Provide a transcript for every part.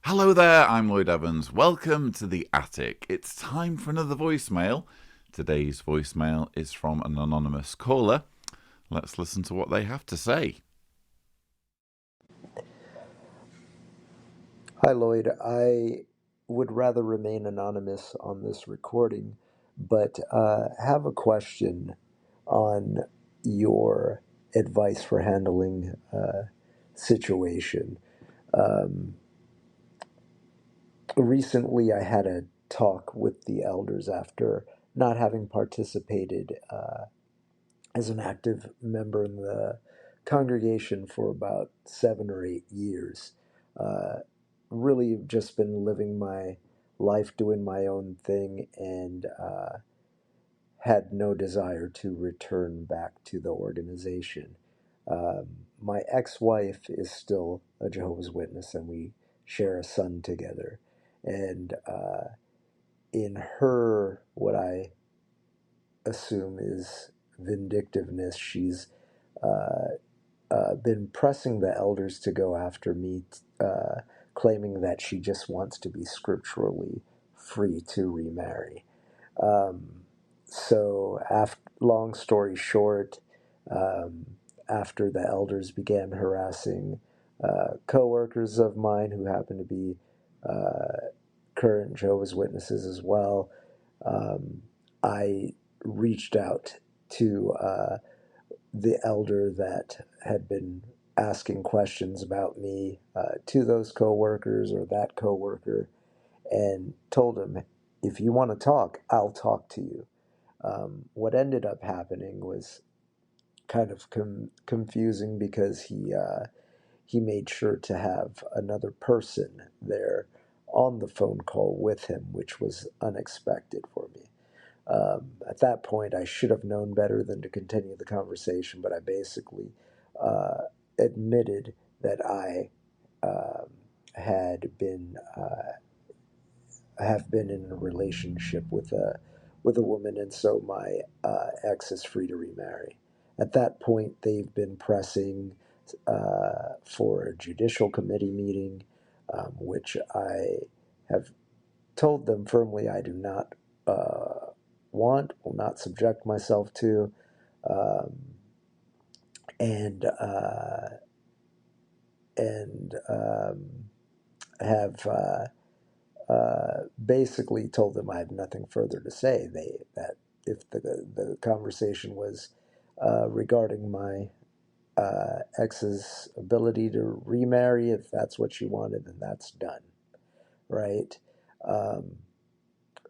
Hello there, I'm Lloyd Evans. Welcome to the attic. It's time for another voicemail. Today's voicemail is from an anonymous caller. Let's listen to what they have to say. Hi, Lloyd. I would rather remain anonymous on this recording, but have a question on your advice for handling a situation. Um, Recently, I had a talk with the elders after not having participated as an active member in the congregation for about 7 or 8 years. Uh, really just been living my life, doing my own thing, and had no desire to return back to the organization. My ex wife is still a Jehovah's Witness, and we share a son together. And in her, what I assume is vindictiveness, she's uh, been pressing the elders to go after me, claiming that she just wants to be scripturally free to remarry. Um, Long story short, after the elders began harassing coworkers of mine who happen to be current Jehovah's Witnesses as well, um, I reached out to the elder that had been asking questions about me to those coworkers or that coworker, and told him, "If you want to talk, I'll talk to you." What ended up happening was kind of confusing because he made sure to have another person there on the phone call with him, which was unexpected for me. At that point, I should have known better than to continue the conversation, but I basically admitted that I had been have been in a relationship with a woman, and so my ex is free to remarry. At that point, they've been pressing for a judicial committee meeting, which I have told them firmly I do not will not subject myself to, um, and and have basically told them I have nothing further to say. That if the conversation was regarding my ex's ability to remarry, if that's what she wanted, then that's done, right? Um,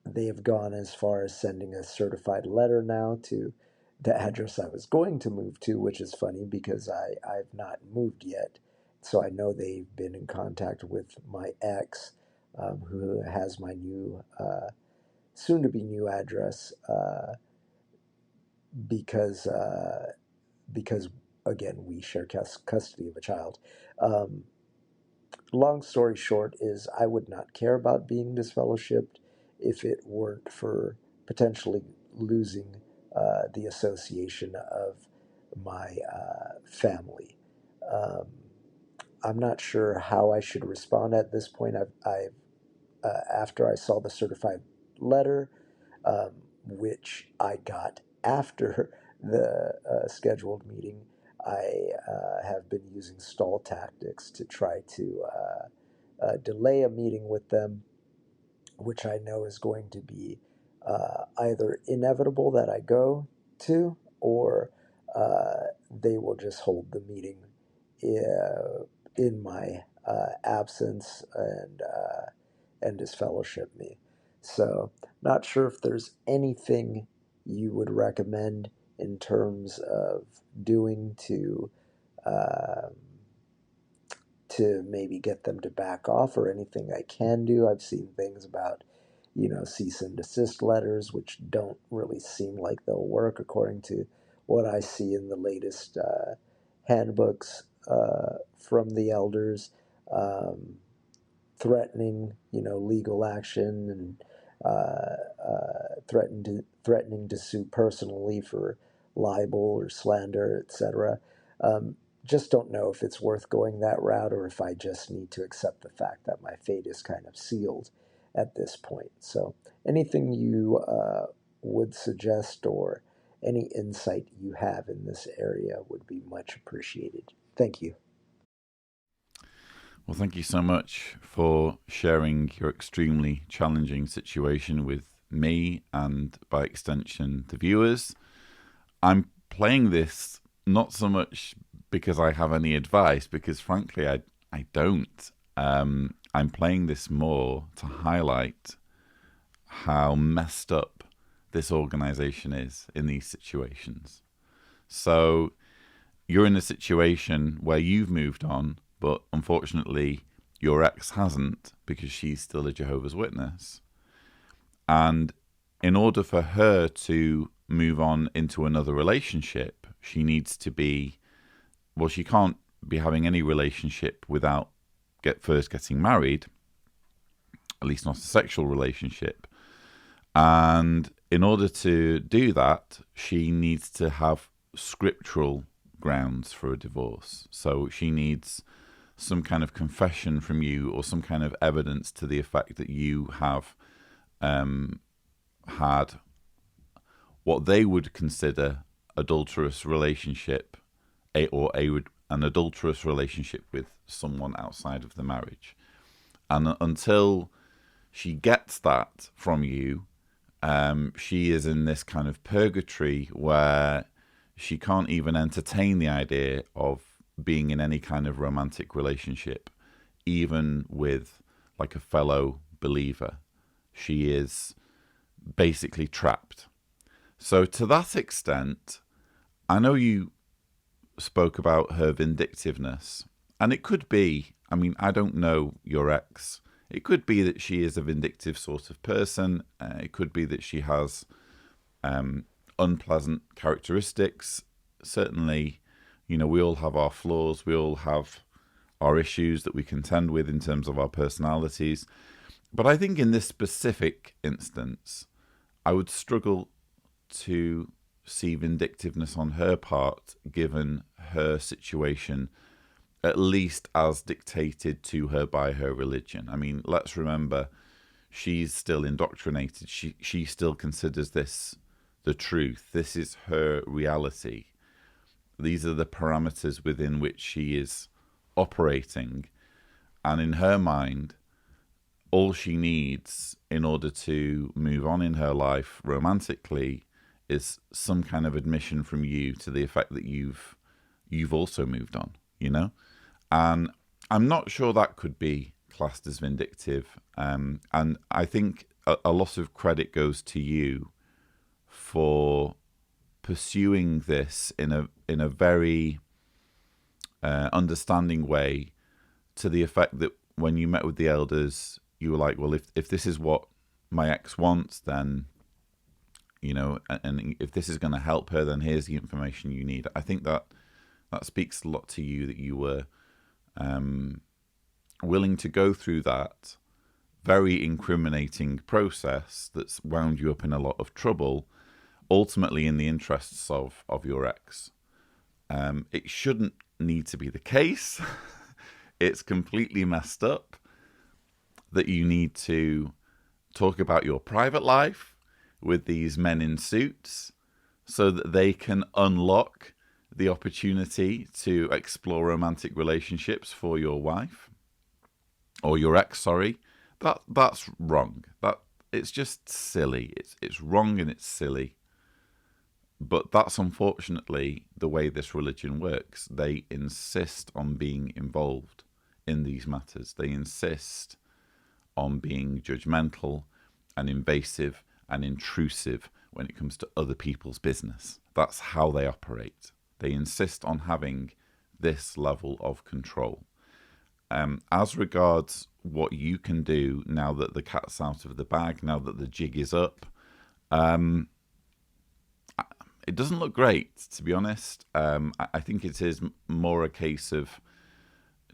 they have gone as far as sending a certified letter now to the address I was going to move to, which is funny because I've not moved yet. So I know they've been in contact with my ex, who has my new, soon to be new address, because, because again, we share custody of a child. Um, Long story short is I would not care about being disfellowshipped if it weren't for potentially losing the association of my family. Um, I'm not sure how I should respond at this point. After I saw the certified letter, which I got after the scheduled meeting, I have been using stall tactics to try to delay a meeting with them, which I know is going to be either inevitable that I go to, or they will just hold the meeting in my absence and disfellowship me. So, not sure if there's anything you would recommend in terms of doing um to maybe get them to back off, or anything I can do. I've seen things about, cease and desist letters, which don't really seem like they'll work according to what I see in the latest handbooks from the elders, um, threatening, legal action, and threatening to sue personally for libel or slander, etc. just don't know if it's worth going that route or if I just need to accept the fact that my fate is kind of sealed at this point. So, anything you would suggest or any insight you have in this area would be much appreciated. Thank you. Well, thank you so much for sharing your extremely challenging situation with me and, by extension, the viewers. I'm playing this not so much because I have any advice, because frankly, I don't. I'm playing this more to highlight how messed up this organization is in these situations. So you're in a situation where you've moved on, but unfortunately your ex hasn't, because she's still a Jehovah's Witness. And in order for her to move on into another relationship, she needs to be, well, she can't be having any relationship without first getting married, at least not a sexual relationship. And in order to do that, she needs to have scriptural grounds for a divorce. So she needs some kind of confession from you, or some kind of evidence to the effect that you have had what they would consider adulterous relationship, an adulterous relationship with someone outside of the marriage. And until she gets that from you, she is in this kind of purgatory where she can't even entertain the idea of being in any kind of romantic relationship, even with like a fellow believer. She is basically trapped. So to that extent, I know you spoke about her vindictiveness, and it could be, I mean, I don't know your ex. It could be that she is a vindictive sort of person. It could be that she has unpleasant characteristics. Certainly, you know, we all have our flaws. We all have our issues that we contend with in terms of our personalities. But I think in this specific instance, I would struggle to see vindictiveness on her part, given her situation, at least as dictated to her by her religion. I mean, let's remember, she's still indoctrinated. She still considers this the truth. This is her reality. These are the parameters within which she is operating. And in her mind, all she needs in order to move on in her life romantically is some kind of admission from you to the effect that you've also moved on, you know? And I'm not sure that could be classed as vindictive. And I think a lot of credit goes to you for pursuing this in a very understanding way, to the effect that when you met with the elders, you were like, well, if this is what my ex wants, then, you know, and if this is going to help her, then here's the information you need. I think that speaks a lot to you, that you were willing to go through that very incriminating process that's wound you up in a lot of trouble, ultimately in the interests of your ex. It shouldn't need to be the case. It's completely messed up that you need to talk about your private life with these men in suits so that they can unlock the opportunity to explore romantic relationships for your wife, or your ex, sorry. That's wrong. It's just silly. It's wrong and it's silly. But that's unfortunately the way this religion works. They insist on being involved in these matters. They insist on being judgmental and invasive and intrusive when it comes to other people's business. That's how they operate. They insist on having this level of control. As regards what you can do now that the cat's out of the bag, now that the jig is up, it doesn't look great, to be honest. I think it is more a case of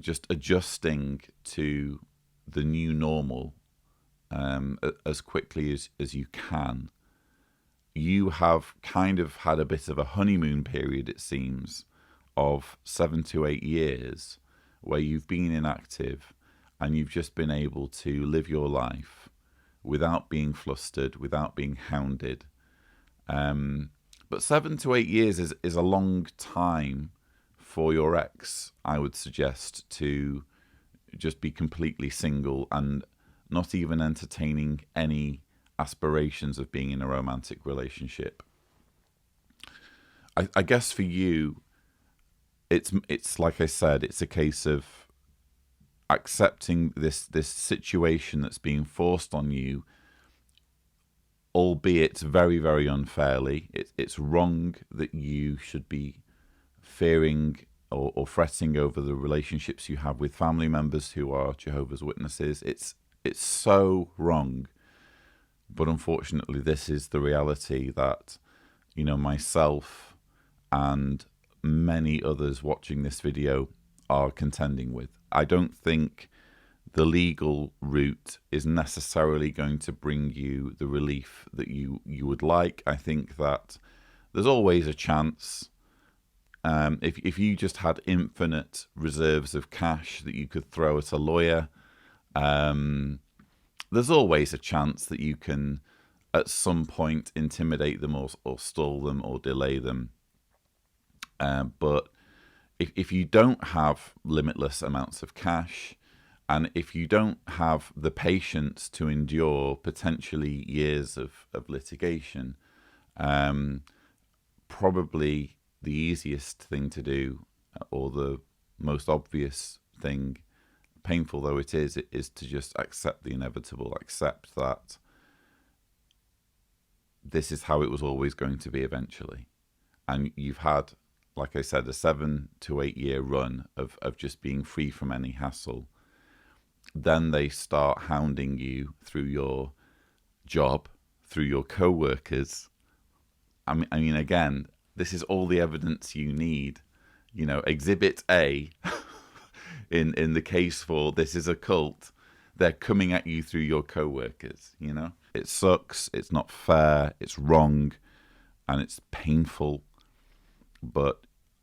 just adjusting to the new normal as quickly as you can. You have kind of had a bit of a honeymoon period, it seems, of 7 to 8 years where you've been inactive and you've just been able to live your life without being flustered, without being hounded. But 7 to 8 years is a long time for your ex, I would suggest, to just be completely single and not even entertaining any aspirations of being in a romantic relationship. I guess for you, it's like I said, it's a case of accepting this situation that's being forced on you, albeit very, very unfairly. It's wrong that you should be fearing or fretting over the relationships you have with family members who are Jehovah's Witnesses. It's so wrong. But unfortunately, this is the reality that, myself and many others watching this video are contending with. I don't think the legal route is necessarily going to bring you the relief that you would like. I think that there's always a chance. If you just had infinite reserves of cash that you could throw at a lawyer, there's always a chance that you can at some point intimidate them or stall them or delay them. But if you don't have limitless amounts of cash, and if you don't have the patience to endure potentially years of litigation, probably the easiest thing to do, or the most obvious thing, painful though it is to just accept the inevitable, accept that this is how it was always going to be eventually. And you've had, like I said, a 7 to 8 year run of just being free from any hassle. Then they start hounding you through your job, through your coworkers. I mean, again, this is all the evidence you need. Exhibit A in the case for this is a cult. They're coming at you through your coworkers. It sucks. It's not fair. It's wrong, and it's painful. But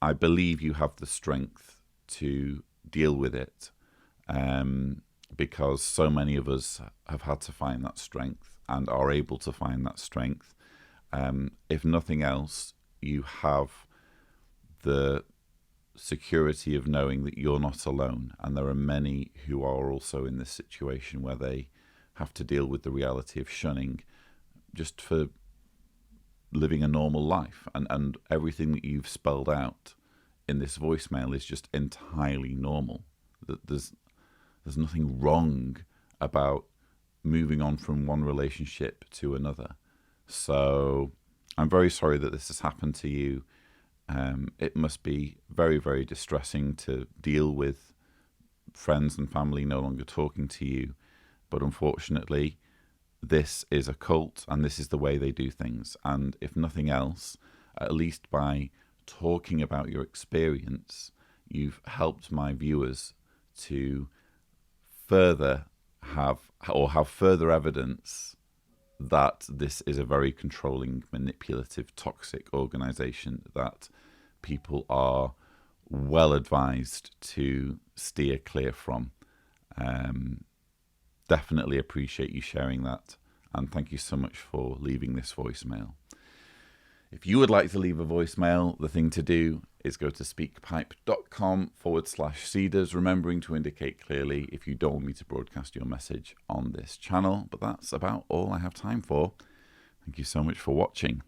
I believe you have the strength to deal with it, because so many of us have had to find that strength and are able to find that strength. If nothing else, you have the security of knowing that you're not alone, and there are many who are also in this situation where they have to deal with the reality of shunning just for living a normal life, and everything that you've spelled out in this voicemail is just entirely normal. There's nothing wrong about moving on from one relationship to another. So I'm very sorry that this has happened to you. It must be very, very distressing to deal with friends and family no longer talking to you. But unfortunately, this is a cult, and this is the way they do things. And if nothing else, at least by talking about your experience, you've helped my viewers to further have further evidence that this is a very controlling, manipulative, toxic organization that people are well advised to steer clear from. Definitely appreciate you sharing that, and thank you so much for leaving this voicemail. If you would like to leave a voicemail, the thing to do is go to speakpipe.com/Cedars, remembering to indicate clearly if you don't want me to broadcast your message on this channel. But that's about all I have time for. Thank you so much for watching.